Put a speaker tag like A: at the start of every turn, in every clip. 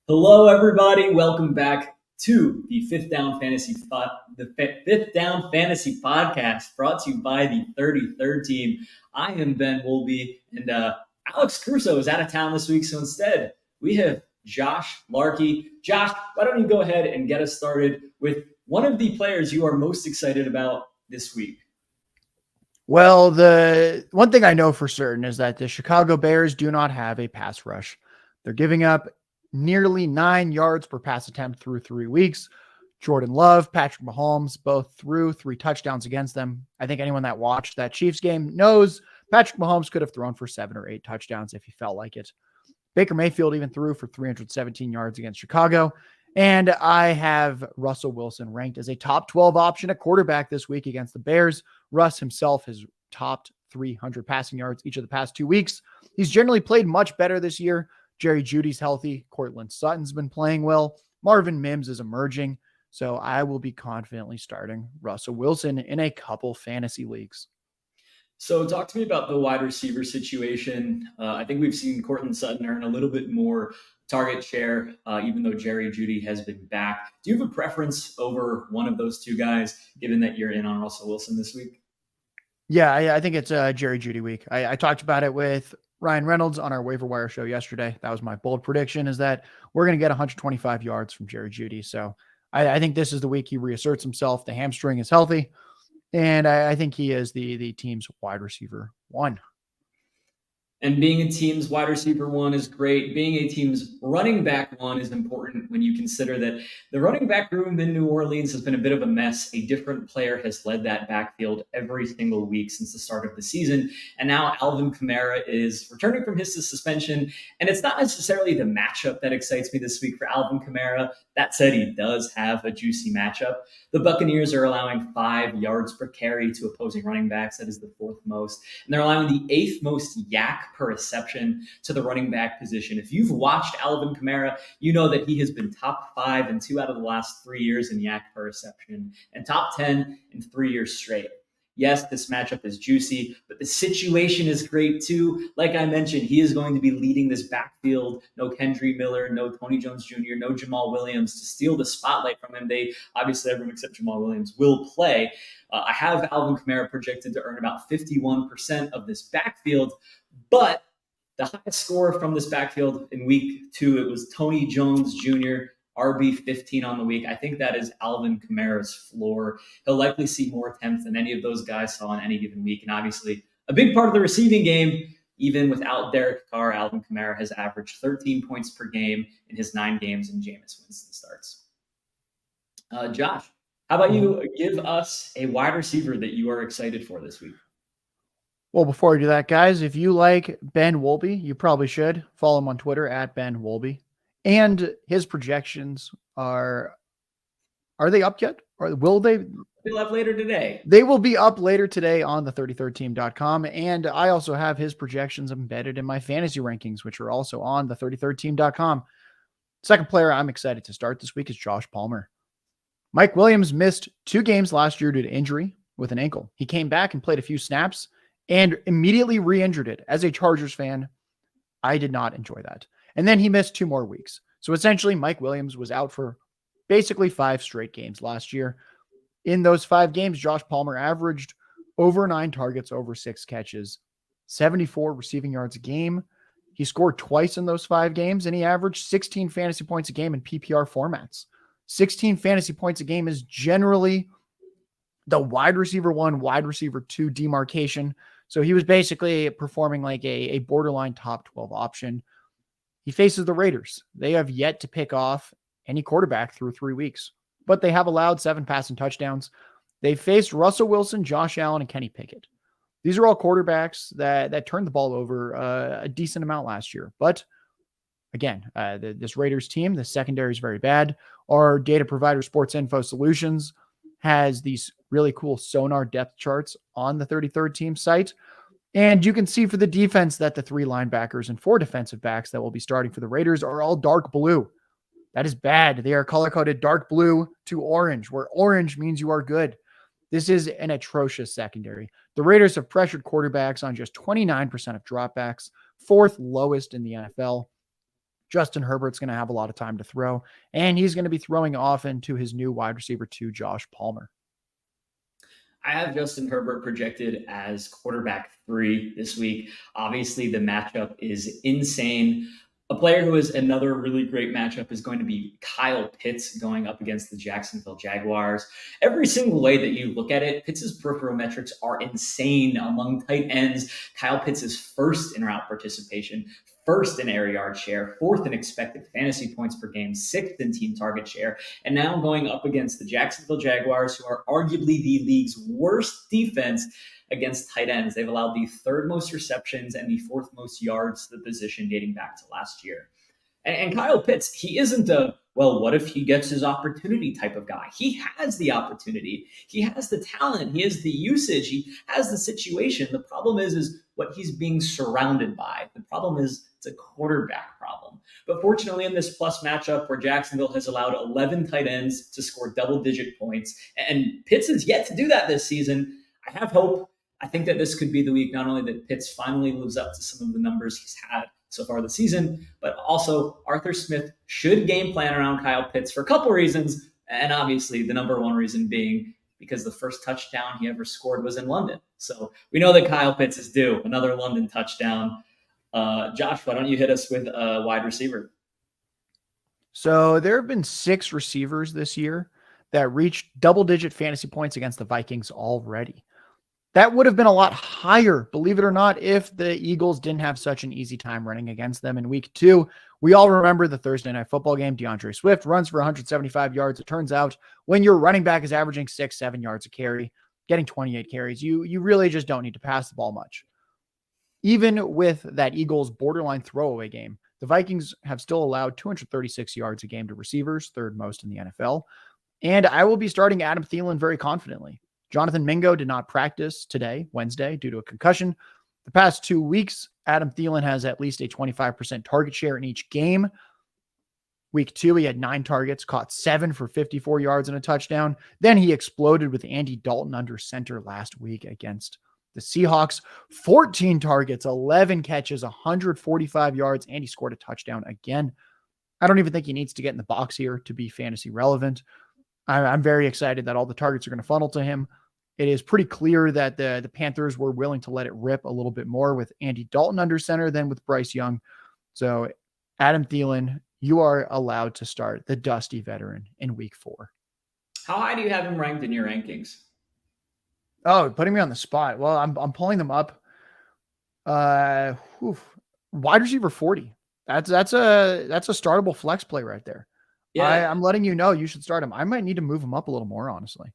A: Hello, everybody. Welcome back to the Fifth Down Fantasy Podcast, brought to you by the 33rd Team. I am Ben Wolby, and Alex Caruso is out of town this week, so instead we have Josh Larky. Josh, why don't you go ahead and get us started with one of the players you are most excited about this week?
B: Well, the one thing I know for certain is that the Chicago Bears do not have a pass rush. They're giving up nearly 9 yards per pass attempt through 3 weeks. Jordan Love, Patrick Mahomes, both threw 3 touchdowns against them. I think anyone that watched that Chiefs game knows Patrick Mahomes could have thrown for 7 or 8 touchdowns if he felt like it. Baker Mayfield even threw for 317 yards against Chicago. And I have Russell Wilson ranked as a top 12 option at quarterback this week against the Bears. Russ himself has topped 300 passing yards each of the past 2 weeks. He's generally played much better this year. Jerry Jeudy's healthy. Cortland Sutton's been playing well. Marvin Mims is emerging. So I will be confidently starting Russell Wilson in a couple fantasy leagues.
A: So talk to me about the wide receiver situation. I think we've seen Cortland Sutton earn a little bit more target share, even though Jerry Jeudy has been back. Do you have a preference over one of those two guys, given that you're in on Russell Wilson this week?
B: Yeah, I think it's Jerry Jeudy week. I talked about it with Ryan Reynolds on our waiver wire show yesterday. That was my bold prediction, is that we're going to get 125 yards from Jerry Jeudy. So I think this is the week he reasserts himself. The hamstring is healthy, and I think he is the team's wide receiver one.
A: And being a team's wide receiver one is great. Being a team's running back one is important when you consider that the running back room in New Orleans has been a bit of a mess. A different player has led that backfield every single week since the start of the season. And now Alvin Kamara is returning from his suspension. And it's not necessarily the matchup that excites me this week for Alvin Kamara. That said, he does have a juicy matchup. The Buccaneers are allowing 5 yards per carry to opposing running backs. That is the 4th most. And they're allowing the 8th most yak per reception to the running back position. If you've watched Alvin Kamara, you know that he has been top 5 in 2 out of the last 3 years in yak per reception and top 10 in 3 years straight. Yes, this matchup is juicy, but the situation is great too. Like I mentioned, he is going to be leading this backfield. No Kendry Miller, no Tony Jones Jr., no Jamal Williams to steal the spotlight from him. They obviously, everyone except Jamal Williams will play. I have Alvin Kamara projected to earn about 51% of this backfield, but the highest score from this backfield in week 2, it was Tony Jones Jr., RB 15 on the week. I think that is Alvin Kamara's floor. He'll likely see more attempts than any of those guys saw in any given week. And obviously, a big part of the receiving game, even without Derek Carr, Alvin Kamara has averaged 13 points per game in his 9 games in Jameis Winston starts. Josh, how about you give us a wide receiver that you are excited for this week?
B: Well, before I do that, guys, if you like Ben Wolby, you probably should follow him on Twitter at Ben Wolby. And his projections are they up yet? Or will they?
A: They'll up later today.
B: They will be up later today on the 33rdteam.com. And I also have his projections embedded in my fantasy rankings, which are also on the 33rdteam.com. Second player I'm excited to start this week is Josh Palmer. Mike Williams missed 2 games last year due to injury with an ankle. He came back and played a few snaps and immediately re-injured it. As a Chargers fan, I did not enjoy that. And then he missed 2 more weeks. So essentially, Mike Williams was out for basically 5 straight games last year. In those 5 games, Josh Palmer averaged over 9 targets, over 6 catches, 74 receiving yards a game. He scored twice in those 5 games, and he averaged 16 fantasy points a game in PPR formats. 16 fantasy points a game is generally the wide receiver 1, wide receiver 2 demarcation. So he was basically performing like a borderline top 12 option. He faces the Raiders. They have yet to pick off any quarterback through 3 weeks, but they have allowed 7 passing touchdowns. They faced Russell Wilson, Josh Allen, and Kenny Pickett. These are all quarterbacks that turned the ball over a decent amount last year. But again, this Raiders team, the secondary is very bad. Our data provider, Sports Info Solutions, has these really cool sonar depth charts on the 33rd team site. And you can see for the defense that the 3 linebackers and 4 defensive backs that will be starting for the Raiders are all dark blue. That is bad. They are color-coded dark blue to orange, where orange means you are good. This is an atrocious secondary. The Raiders have pressured quarterbacks on just 29% of dropbacks, 4th lowest in the NFL. Justin Herbert's going to have a lot of time to throw, and he's going to be throwing often to his new wide receiver 2, Josh Palmer.
A: I have Justin Herbert projected as quarterback 3 this week. Obviously, the matchup is insane. A player who is another really great matchup is going to be Kyle Pitts going up against the Jacksonville Jaguars. Every single way that you look at it, Pitts' peripheral metrics are insane among tight ends. Kyle Pitts is first in route participation, first in air yard share, fourth in expected fantasy points per game, sixth in team target share, and now going up against the Jacksonville Jaguars, who are arguably the league's worst defense against tight ends. They've allowed the third most receptions and the fourth most yards to the position dating back to last year. And Kyle Pitts, he isn't a, well, what if he gets his opportunity type of guy? He has the opportunity. He has the talent. He has the usage. He has the situation. The problem is what he's being surrounded by. The problem is it's a quarterback problem. But fortunately, in this plus matchup where Jacksonville has allowed 11 tight ends to score double-digit points, and Pitts has yet to do that this season, I have hope. I think that this could be the week not only that Pitts finally lives up to some of the numbers he's had so far this season, but also Arthur Smith should game plan around Kyle Pitts for a couple reasons. And obviously, the number one reason being because the first touchdown he ever scored was in London. So we know that Kyle Pitts is due another London touchdown. Josh, why don't you hit us with a wide receiver?
B: So there have been 6 receivers this year that reached double-digit fantasy points against the Vikings already. That would have been a lot higher, believe it or not, if the Eagles didn't have such an easy time running against them in week 2. We all remember the Thursday night football game. DeAndre Swift runs for 175 yards. It turns out when your running back is averaging 6-7 yards a carry, getting 28 carries, you really just don't need to pass the ball much. Even with that Eagles borderline throwaway game, the Vikings have still allowed 236 yards a game to receivers, third most in the NFL. And I will be starting Adam Thielen very confidently. Jonathan Mingo did not practice today, Wednesday, due to a concussion. The past 2 weeks, Adam Thielen has at least a 25% target share in each game. Week 2, he had 9 targets, caught 7 for 54 yards and a touchdown. Then he exploded with Andy Dalton under center last week against the Seahawks. 14 targets, 11 catches, 145 yards, and he scored a touchdown again. I don't even think he needs to get in the box here to be fantasy relevant. I'm very excited that all the targets are going to funnel to him. It is pretty clear that the Panthers were willing to let it rip a little bit more with Andy Dalton under center than with Bryce Young. So Adam Thielen, you are allowed to start the dusty veteran in week 4.
A: How high do you have him ranked in your rankings?
B: Oh, putting me on the spot. Well, I'm pulling them up. Wide receiver 40. That's a startable flex play right there. Yeah, I'm letting you know you should start him. I might need to move him up a little more, honestly.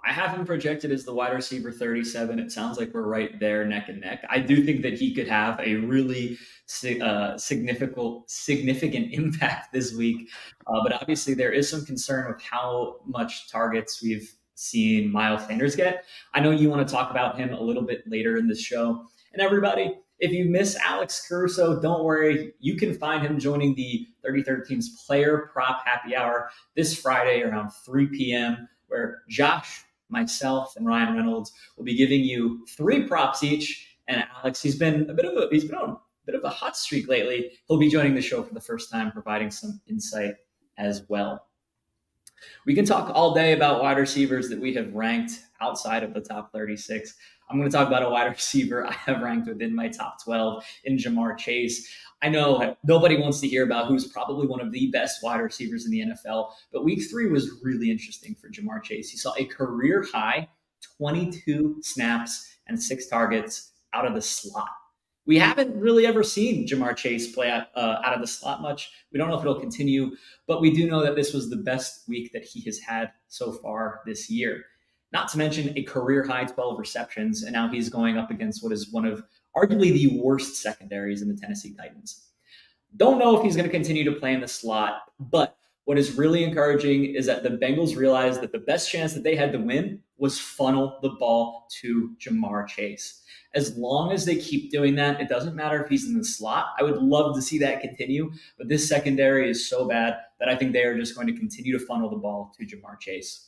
A: I have him projected as the wide receiver 37. It sounds like we're right there neck and neck. I do think that he could have a really significant impact this week. But obviously there is some concern with how much targets we've seen Miles Sanders get. I know you want to talk about him a little bit later in this show. And everybody, if you miss Alex Caruso, don't worry. You can find him joining the 33rd Team's Player Prop Happy Hour this Friday around 3 p.m., where Josh, myself, and Ryan Reynolds will be giving you 3 props each. And Alex, he's been on a bit of a hot streak lately. He'll be joining the show for the first time, providing some insight as well. We can talk all day about wide receivers that we have ranked outside of the top 36. I'm going to talk about a wide receiver I have ranked within my top 12 in Ja'Marr Chase. I know nobody wants to hear about who's probably one of the best wide receivers in the NFL, but week 3 was really interesting for Ja'Marr Chase. He saw a career high 22 snaps and 6 targets out of the slot. We haven't really ever seen Ja'Marr Chase play out of the slot much. We don't know if it'll continue, but we do know that this was the best week that he has had so far this year. Not to mention a career high 12 receptions, and now he's going up against what is one of arguably the worst secondaries in the Tennessee Titans. Don't know if he's going to continue to play in the slot, but what is really encouraging is that the Bengals realized that the best chance that they had to win was funnel the ball to Ja'Marr Chase. As long as they keep doing that, it doesn't matter if he's in the slot. I would love to see that continue, but this secondary is so bad that I think they are just going to continue to funnel the ball to Ja'Marr Chase.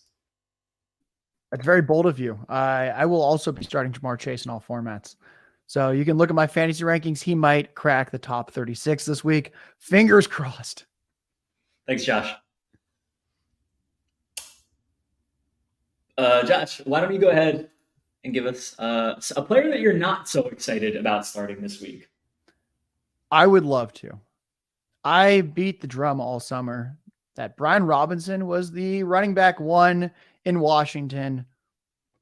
B: That's very bold of you. I will also be starting Ja'Marr Chase in all formats. So you can look at my fantasy rankings. He might crack the top 36 this week. Fingers crossed.
A: Thanks, Josh. Josh, why don't you go ahead and give us a player that you're not so excited about starting this week?
B: I would love to. I beat the drum all summer that Brian Robinson was the running back one in Washington,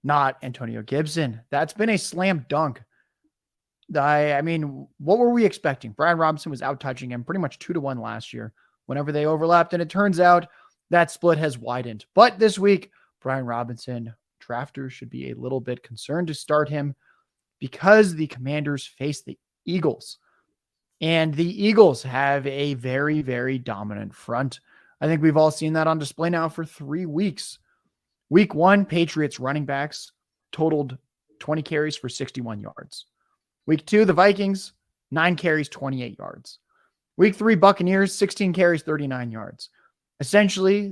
B: not Antonio Gibson. That's been a slam dunk. I mean, what were we expecting? Brian Robinson was out touching him pretty much 2-1 last year whenever they overlapped. And it turns out that split has widened. But this week, Brian Robinson, drafters should be a little bit concerned to start him because the Commanders face the Eagles. And the Eagles have a very, very dominant front. I think we've all seen that on display now for 3 weeks. Week 1, Patriots running backs totaled 20 carries for 61 yards. Week 2, the Vikings, 9 carries, 28 yards. Week 3, Buccaneers, 16 carries, 39 yards. Essentially,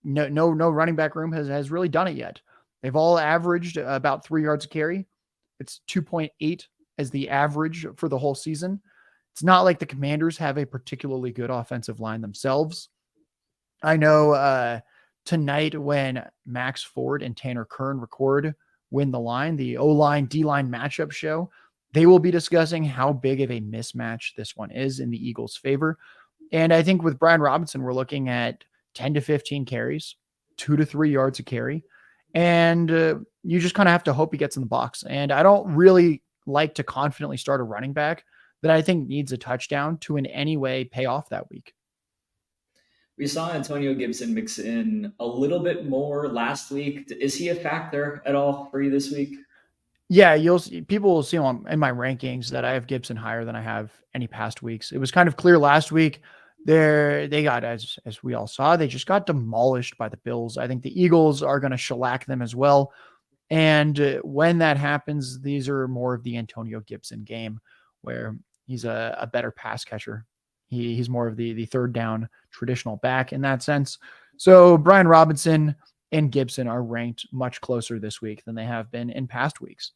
B: no running back room has really done it yet. They've all averaged about 3 yards a carry. It's 2.8 as the average for the whole season. It's not like the Commanders have a particularly good offensive line themselves. I know tonight when Max Ford and Tanner Kern record Win the Line, the O-line, D-line matchup show, they will be discussing how big of a mismatch this one is in the Eagles' favor. And I think with Brian Robinson, we're looking at 10 to 15 carries, 2 to 3 yards a carry. And you just kind of have to hope he gets in the box. And I don't really like to confidently start a running back that I think needs a touchdown to in any way pay off that week.
A: We saw Antonio Gibson mix in a little bit more last week. Is he a factor at all for you this week?
B: Yeah, people will see in my rankings that I have Gibson higher than I have any past weeks. It was kind of clear last week. They got, as we all saw, they just got demolished by the Bills. I think the Eagles are going to shellac them as well. And when that happens, these are more of the Antonio Gibson game where he's a better pass catcher. He's more of the third down traditional back in that sense. So Brian Robinson and Gibson are ranked much closer this week than they have been in past weeks.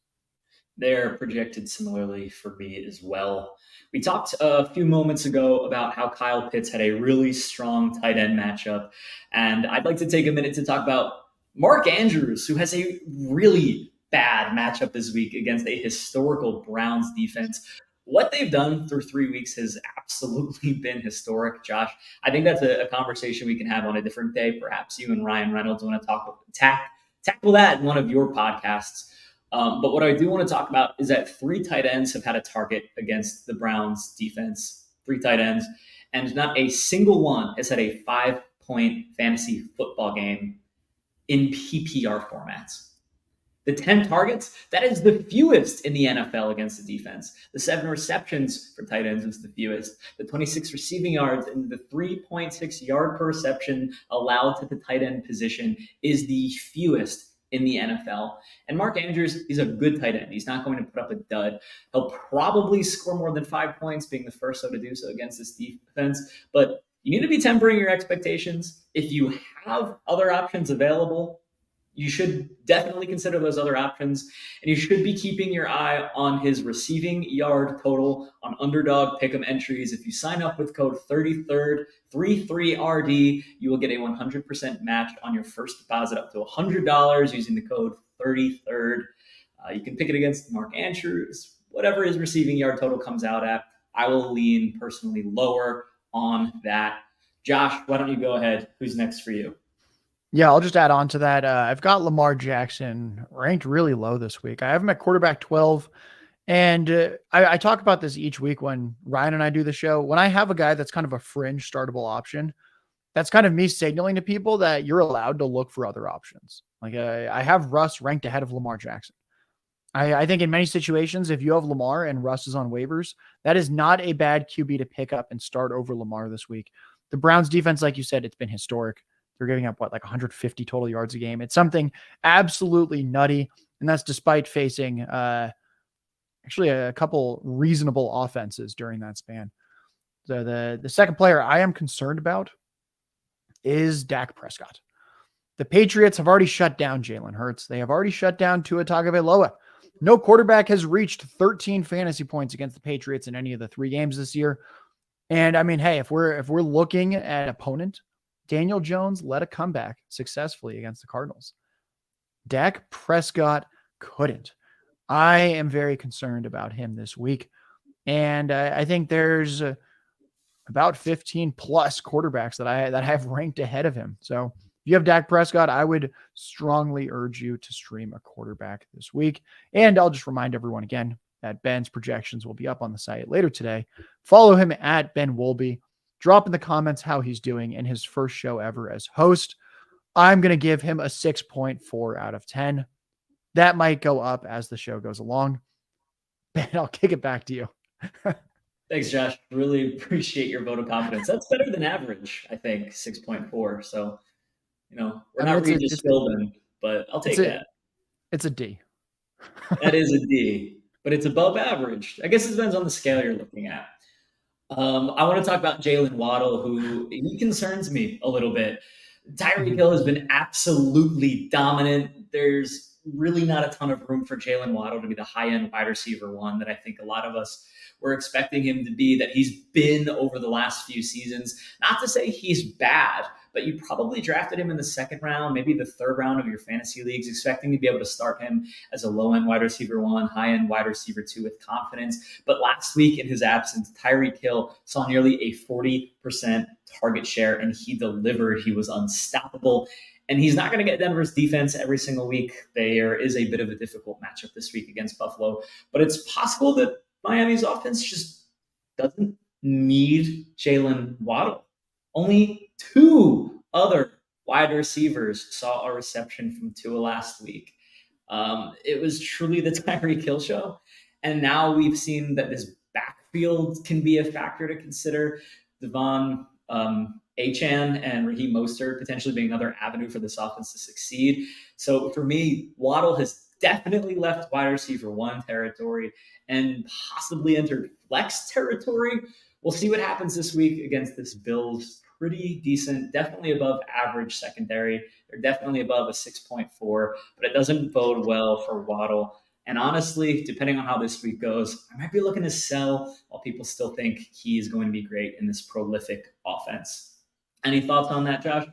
A: They're projected similarly for me as well. We talked a few moments ago about how Kyle Pitts had a really strong tight end matchup. And I'd like to take a minute to talk about Mark Andrews, who has a really bad matchup this week against a historical Browns defense. What they've done through 3 weeks has absolutely been historic, Josh. I think that's a conversation we can have on a different day. Perhaps you and Ryan Reynolds want to tackle that in one of your podcasts. But what I do want to talk about is that 3 tight ends have had a target against the Browns defense, 3 tight ends, and not a single one has had a 5-point fantasy football game in PPR formats. The 10 targets, that is the fewest in the NFL against the defense. The 7 receptions for tight ends is the fewest. The 26 receiving yards and the 3.6 yard per reception allowed to the tight end position is the fewest in the NFL. And Mark Andrews, he's a good tight end. He's not going to put up a dud. He'll probably score more than 5 points, being the first to do so against this defense. But you need to be tempering your expectations. If you have other options available, you should definitely consider those other options. And you should be keeping your eye on his receiving yard total on Underdog Pick'em entries. If you sign up with code 33RD, you will get a 100% match on your first deposit up to $100 using the code 33rd. You can pick it against Mark Andrews, whatever his receiving yard total comes out at. I will lean personally lower on that. Josh, why don't you go ahead? Who's next for you?
B: Yeah, I'll just add on to that. I've got Lamar Jackson ranked really low this week. I have him at quarterback 12. And I talk about this each week when Ryan and I do the show. When I have a guy that's kind of a fringe startable option, that's kind of me signaling to people that you're allowed to look for other options. Like I have Russ ranked ahead of Lamar Jackson. I think in many situations, if you have Lamar and Russ is on waivers, that is not a bad QB to pick up and start over Lamar this week. The Browns defense, like you said, it's been historic. They're giving up like 150 total yards a game. It's something absolutely nutty. And that's despite facing actually a couple reasonable offenses during that span. So the second player I am concerned about is Dak Prescott. The Patriots have already shut down Jalen Hurts. They have already shut down Tua Tagovailoa. No quarterback has reached 13 fantasy points against the Patriots in any of the 3 games this year. And I mean, hey, if we're looking at opponent, Daniel Jones led a comeback successfully against the Cardinals. Dak Prescott couldn't. I am very concerned about him this week. And I think there's about 15 plus quarterbacks that I have ranked ahead of him. So if you have Dak Prescott, I would strongly urge you to stream a quarterback this week. And I'll just remind everyone again that Ben's projections will be up on the site later today. Follow him at Ben Wolby. Drop in the comments how he's doing in his first show ever as host. I'm going to give him a 6.4 out of 10. That might go up as the show goes along. Ben, I'll kick it back to you.
A: Thanks, Josh. Really appreciate your vote of confidence. That's better than average, I think, 6.4. So, we're not Regis Philbin, but I'll take that.
B: It's a D.
A: That is a D, but it's above average. I guess it depends on the scale you're looking at. I want to talk about Jaylen Waddle, who he concerns me a little bit. Tyreek Hill has been absolutely dominant. There's really not a ton of room for Jaylen Waddle to be the high-end wide receiver one that I think a lot of us were expecting him to be, that he's been over the last few seasons. Not to say he's bad, but you probably drafted him in the 2nd round, maybe the 3rd round of your fantasy leagues, expecting to be able to start him as a low-end wide receiver 1, high-end wide receiver 2 with confidence. But last week, in his absence, Tyreek Hill saw nearly a 40% target share, and he delivered. He was unstoppable. And he's not going to get Denver's defense every single week. There is a bit of a difficult matchup this week against Buffalo, but it's possible that Miami's offense just doesn't need Jaylen Waddle. Only 2 other wide receivers saw a reception from Tua last week. It was truly the Tyreek Hill show. And now we've seen that this backfield can be a factor to consider. Devon Achane and Raheem Mostert potentially being another avenue for this offense to succeed. So for me, Waddle has definitely left wide receiver 1 territory and possibly entered flex territory. We'll see what happens this week against this Bills pretty decent, definitely above average secondary. They're definitely above a 6.4, but it doesn't bode well for Waddle. And honestly, depending on how this week goes, I might be looking to sell while people still think he is going to be great in this prolific offense. Any thoughts on that, Josh?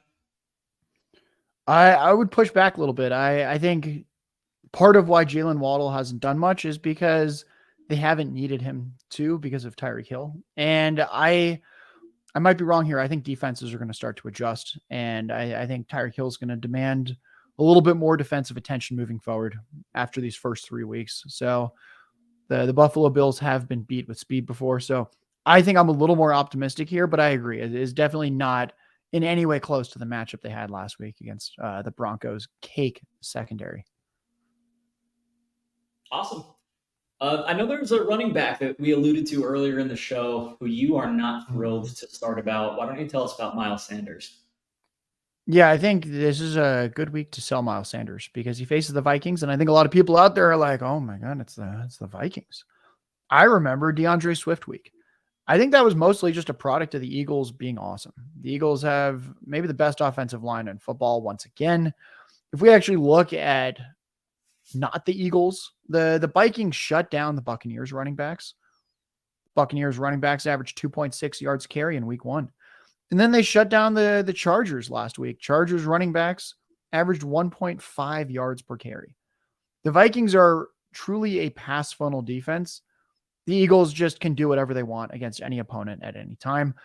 B: I would push back a little bit. I think part of why Jaylen Waddle hasn't done much is because they haven't needed him to because of Tyreek Hill. And I might be wrong here. I think defenses are going to start to adjust. And I think Tyreek Hill is going to demand a little bit more defensive attention moving forward after these first 3 weeks. So the Buffalo Bills have been beat with speed before. So I think I'm a little more optimistic here, but I agree. It is definitely not in any way close to the matchup they had last week against the Broncos cake secondary.
A: Awesome. I know there's a running back that we alluded to earlier in the show who you are not thrilled to start about. Why don't you tell us about Miles Sanders?
B: Yeah, I think this is a good week to sell Miles Sanders because he faces the Vikings. And I think a lot of people out there are like, oh my God, it's the Vikings. I remember DeAndre Swift week. I think that was mostly just a product of the Eagles being awesome. The Eagles have maybe the best offensive line in football once again. If we actually look at not the Eagles, the Vikings shut down the Buccaneers running backs. Buccaneers running backs averaged 2.6 yards carry in week 1. And then they shut down the Chargers last week. Chargers running backs averaged 1.5 yards per carry. The Vikings are truly a pass funnel defense. The Eagles just can do whatever they want against any opponent at any time.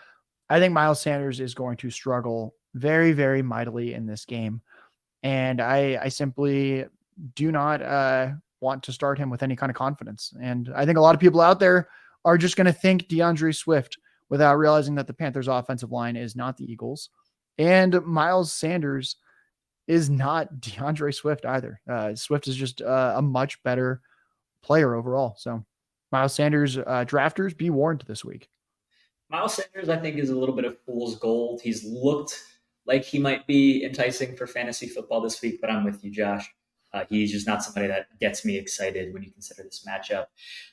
B: I think Miles Sanders is going to struggle very, very mightily in this game. And I simply do not want to start him with any kind of confidence. And I think a lot of people out there are just going to think DeAndre Swift without realizing that the Panthers offensive line is not the Eagles. And Miles Sanders is not DeAndre Swift either. Swift is just a much better player overall. So Miles Sanders, drafters, be warned this week.
A: Miles Sanders, I think, is a little bit of fool's gold. He's looked like he might be enticing for fantasy football this week, but I'm with you, Josh. He's just not somebody that gets me excited when you consider this matchup.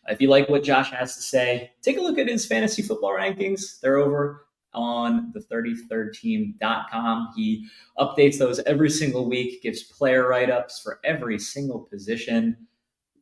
A: If you like what Josh has to say, take a look at his fantasy football rankings. They're over on the 33rdteam.com. He updates those every single week, gives player write-ups for every single position.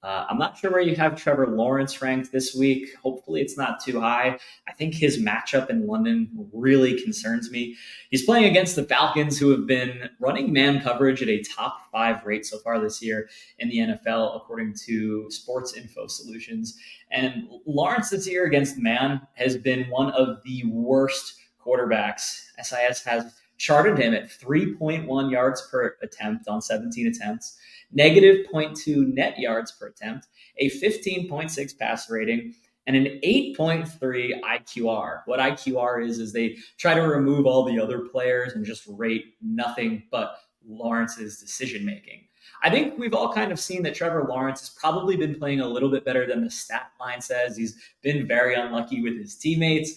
A: I'm not sure where you have Trevor Lawrence ranked this week. Hopefully, it's not too high. I think his matchup in London really concerns me. He's playing against the Falcons, who have been running man coverage at a top 5 rate so far this year in the NFL, according to Sports Info Solutions. And Lawrence this year against man has been one of the worst quarterbacks. SIS has charted him at 3.1 yards per attempt on 17 attempts, negative zero point 0.2 net yards per attempt, a 15.6 passer rating, and an 8.3 IQR. What IQR is they try to remove all the other players and just rate nothing but Lawrence's decision making. I think we've all kind of seen that Trevor Lawrence has probably been playing a little bit better than the stat line says. He's been very unlucky with his teammates.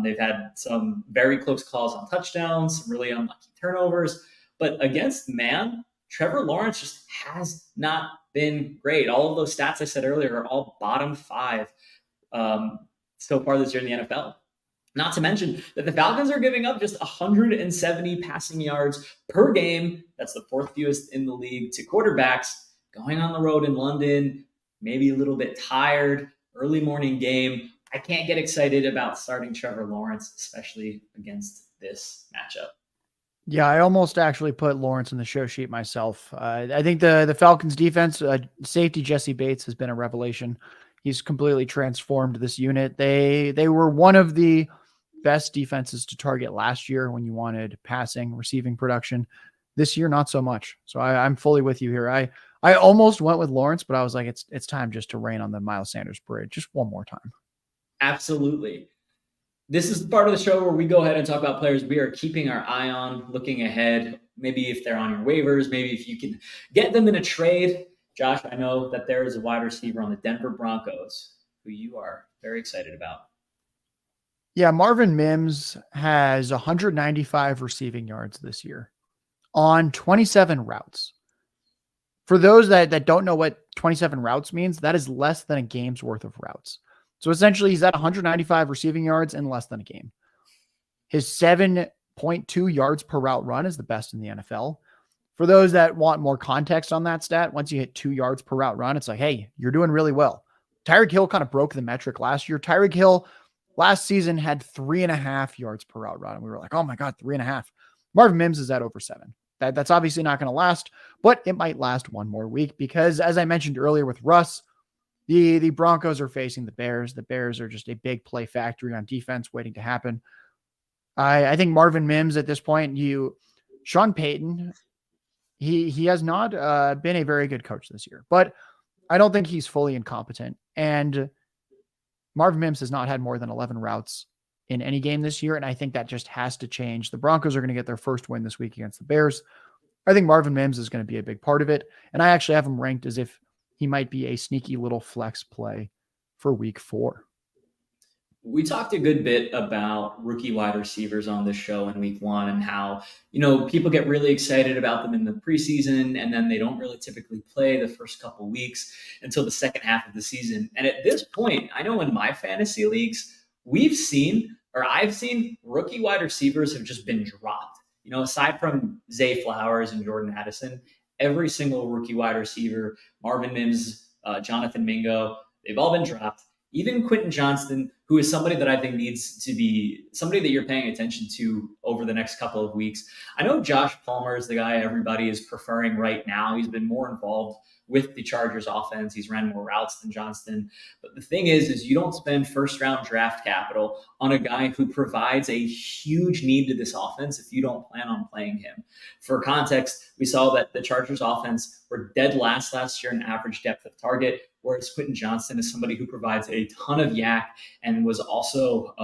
A: They've had some very close calls on touchdowns, some really unlucky turnovers. But against man, Trevor Lawrence just has not been great. All of those stats I said earlier are all bottom 5 so far this year in the NFL. Not to mention that the Falcons are giving up just 170 passing yards per game. That's the 4th fewest in the league to quarterbacks. Going on the road in London, maybe a little bit tired, early morning game. I can't get excited about starting Trevor Lawrence, especially against this matchup.
B: Yeah, I almost actually put Lawrence in the show sheet myself. I think the Falcons defense, safety Jesse Bates has been a revelation. He's completely transformed this unit. They were one of the best defenses to target last year when you wanted passing, receiving production. This year, not so much. So I'm fully with you here. I almost went with Lawrence, but I was like, it's time just to rain on the Miles Sanders parade just one more time.
A: Absolutely. This is the part of the show where we go ahead and talk about players we are keeping our eye on, looking ahead, maybe if they're on your waivers, maybe if you can get them in a trade. Josh, I know that there is a wide receiver on the Denver Broncos who you are very excited about.
B: Yeah, Marvin Mims has 195 receiving yards this year on 27 routes. For those that don't know what 27 routes means, that is less than a game's worth of routes. So essentially, he's at 195 receiving yards in less than a game. His 7.2 yards per route run is the best in the NFL. For those that want more context on that stat, once you hit 2 yards per route run, it's like, hey, you're doing really well. Tyreek Hill kind of broke the metric last year. Tyreek Hill last season had 3.5 yards per route run. And we were like, oh my God, 3.5. Marvin Mims is at over 7. That's obviously not going to last, but it might last one more week because, as I mentioned earlier with Russ, the Broncos are facing the Bears. The Bears are just a big play factory on defense waiting to happen. I think Marvin Mims at this point, Sean Payton, he has not been a very good coach this year, but I don't think he's fully incompetent. And Marvin Mims has not had more than 11 routes in any game this year, and I think that just has to change. The Broncos are going to get their first win this week against the Bears. I think Marvin Mims is going to be a big part of it, and I actually have him ranked as if he might be a sneaky little flex play for week 4.
A: We talked a good bit about rookie wide receivers on this show in week 1 and how, people get really excited about them in the preseason and then they don't really typically play the first couple weeks until the second half of the season. And at this point, I know in my fantasy leagues, I've seen rookie wide receivers have just been dropped. Aside from Zay Flowers and Jordan Addison, every single rookie wide receiver, Marvin Mims, Jonathan Mingo, they've all been dropped. Even Quentin Johnston, who is somebody that I think needs to be somebody that you're paying attention to over the next couple of weeks. I know Josh Palmer is the guy everybody is preferring right now. He's been more involved with the Chargers offense. He's ran more routes than Johnston. But the thing is you don't spend first-round draft capital on a guy who provides a huge need to this offense if you don't plan on playing him. For context, we saw that the Chargers offense were dead last year in average depth of target, whereas Quentin Johnston is somebody who provides a ton of yak and was also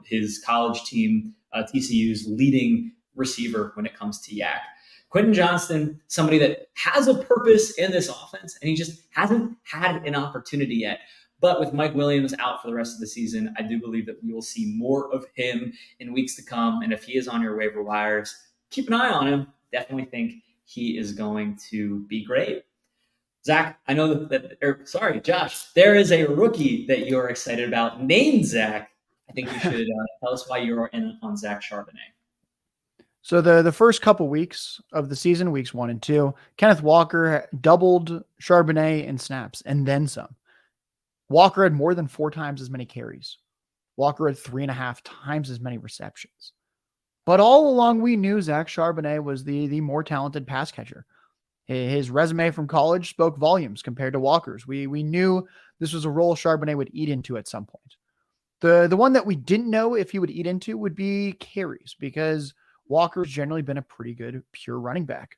A: his college team, TCU's leading receiver when it comes to yak. Quentin Johnston, somebody that has a purpose in this offense, and he just hasn't had an opportunity yet. But with Mike Williams out for the rest of the season, I do believe that we will see more of him in weeks to come. And if he is on your waiver wires, keep an eye on him. Definitely think he is going to be great. Zach, I know Josh, there is a rookie that you're excited about named Zach. I think you should tell us why you're in on Zach Charbonnet.
B: So the first couple weeks of the season, weeks 1 and 2, Kenneth Walker doubled Charbonnet in snaps and then some. Walker had more than 4 times as many carries. Walker had 3.5 times as many receptions. But all along, we knew Zach Charbonnet was the more talented pass catcher. His resume from college spoke volumes compared to Walker's. We knew this was a role Charbonnet would eat into at some point. The one that we didn't know if he would eat into would be carries, because Walker's generally been a pretty good pure running back.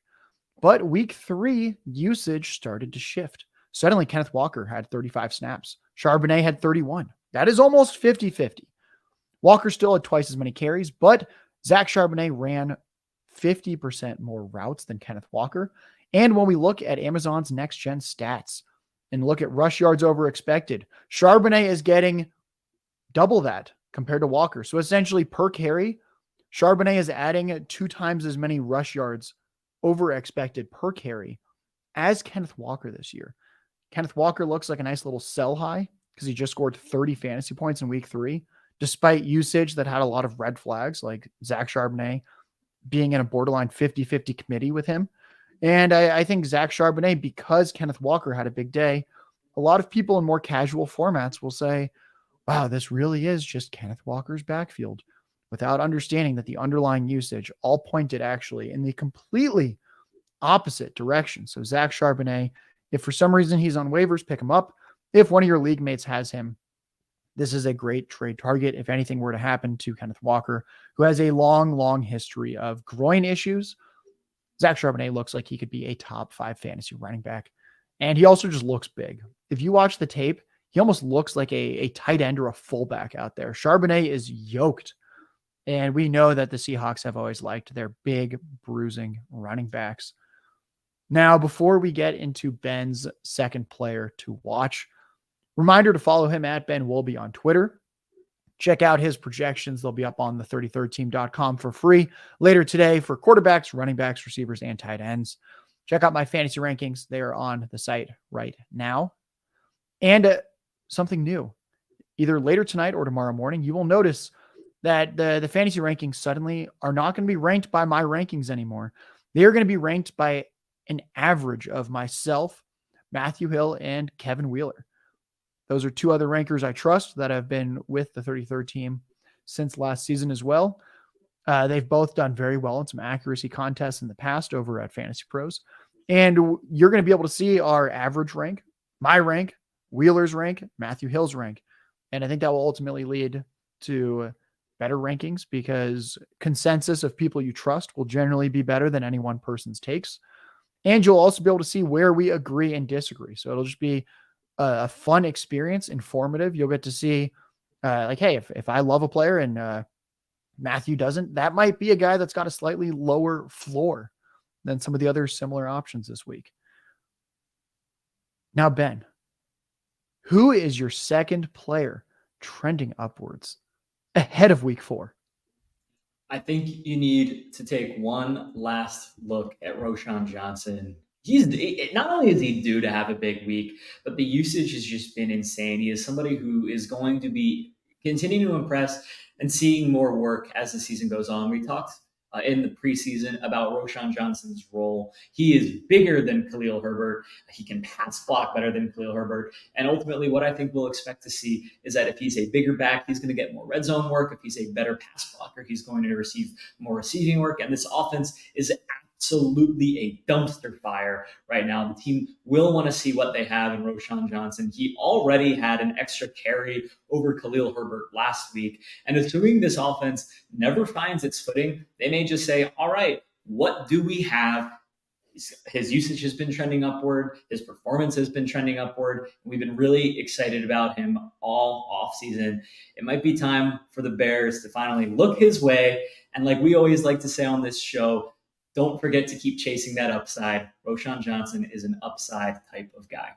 B: But week 3, usage started to shift. Suddenly, Kenneth Walker had 35 snaps. Charbonnet had 31. That is almost 50-50. Walker still had twice as many carries, but Zach Charbonnet ran 50% more routes than Kenneth Walker. And when we look at Amazon's next-gen stats and look at rush yards over expected, Charbonnet is getting double that compared to Walker. So essentially per carry, Charbonnet is adding 2 times as many rush yards over expected per carry as Kenneth Walker this year. Kenneth Walker looks like a nice little sell high because he just scored 30 fantasy points in week 3, despite usage that had a lot of red flags, like Zach Charbonnet being in a borderline 50-50 committee with him. And I think Zach Charbonnet, because Kenneth Walker had a big day, a lot of people in more casual formats will say, wow, this really is just Kenneth Walker's backfield, without understanding that the underlying usage all pointed actually in the completely opposite direction. So Zach Charbonnet, if for some reason he's on waivers, pick him up. If one of your league mates has him, this is a great trade target if anything were to happen to Kenneth Walker, who has a long history of groin issues. Zach Charbonnet looks like he could be a top 5 fantasy running back. And he also just looks big. If you watch the tape, he almost looks like a tight end or a fullback out there. Charbonnet is yoked. And we know that the Seahawks have always liked their big, bruising running backs. Now, before we get into Ben's second player to watch, reminder to follow him at Ben Wolby on Twitter. Check out his projections. They'll be up on the 33rdteam.com for free later today for quarterbacks, running backs, receivers, and tight ends. Check out my fantasy rankings. They are on the site right now. And something new, either later tonight or tomorrow morning, you will notice that the fantasy rankings suddenly are not going to be ranked by my rankings anymore. They are going to be ranked by an average of myself, Matthew Hill, and Kevin Wheeler. Those are 2 other rankers I trust that have been with the 33rd team since last season as well. They've both done very well in some accuracy contests in the past over at Fantasy Pros. And you're going to be able to see our average rank, my rank, Wheeler's rank, Matthew Hill's rank. And I think that will ultimately lead to better rankings, because consensus of people you trust will generally be better than any one person's takes. And you'll also be able to see where we agree and disagree. So it'll just be a fun experience, informative. You'll get to see like, hey, if I love a player and Matthew doesn't, that might be a guy that's got a slightly lower floor than some of the other similar options this week. Now, Ben, who is your second player trending upwards ahead of week 4?
A: I think you need to take one last look at Roschon Johnson. He's not only is he due to have a big week, but the usage has just been insane. He is somebody who is going to be continuing to impress and seeing more work as the season goes on. We talked in the preseason about Roschon Johnson's role. He is bigger than Khalil Herbert. He can pass block better than Khalil Herbert. And ultimately, what I think we'll expect to see is that if he's a bigger back, he's going to get more red zone work. If he's a better pass blocker, he's going to receive more receiving work. And this offense is absolutely a dumpster fire right now. The team will want to see what they have in Roschon Johnson. He already had an extra carry over Khalil Herbert last week. And assuming this offense never finds its footing, they may just say, all right, what do we have? His usage has been trending upward. His performance has been trending upward. We've been really excited about him all offseason. It might be time for the Bears to finally look his way. And like we always like to say on this show, don't forget to keep chasing that upside. Roschon Johnson is an upside type of guy.